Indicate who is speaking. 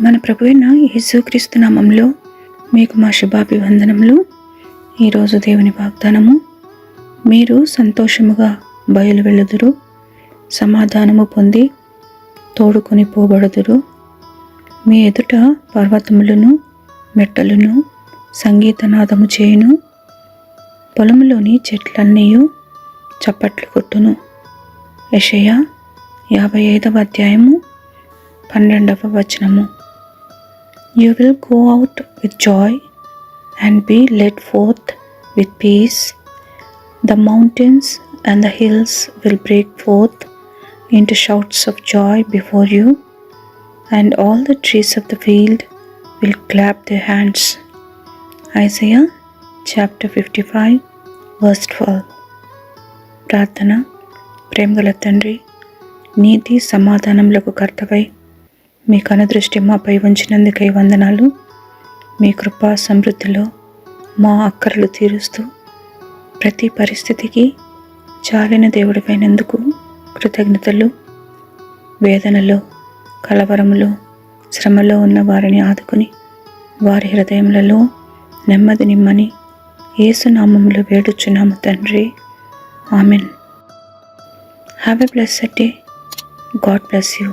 Speaker 1: మన ప్రభువైన యేసుక్రీస్తు నామములో మీకు మా శుభాభివందనములు. ఈరోజు దేవుని వాగ్దానము, మీరు సంతోషముగా బయలు వెళ్ళుదురు, సమాధానము పొంది తోడుకొని పోబడుదురు. మీ ఎదుట పర్వతములను మెట్టలను సంగీతనాదము చేయును, పొలములోని చెట్లన్నీయు చప్పట్లు కొట్టును. యెషయా 55వ అధ్యాయము 12వ వచనము. You will go out with joy and be led forth with peace. The mountains and the hills will break forth into shouts of joy before you, and all the trees of the field will clap their hands. Isaiah chapter 55 verse 12. ప్రార్థన. ప్రేమగల తండ్రి, నీతి సమాధానములకు కర్తవై మీ కనుదృష్టి మాపై ఉంచినందుకై వందనాలు. మీ కృపా సమృద్ధిలో మా అక్కరలు తీరుస్తూ ప్రతి పరిస్థితికి చాలిన దేవుడిపైనందుకు కృతజ్ఞతలు. వేదనలో, కలవరములో, శ్రమలో ఉన్న వారిని ఆదుకుని వారి హృదయములలో నెమ్మది నిమ్మని యేసునామములో వేడుచున్నాము తండ్రి. Amen. Have a blessed day. God bless you.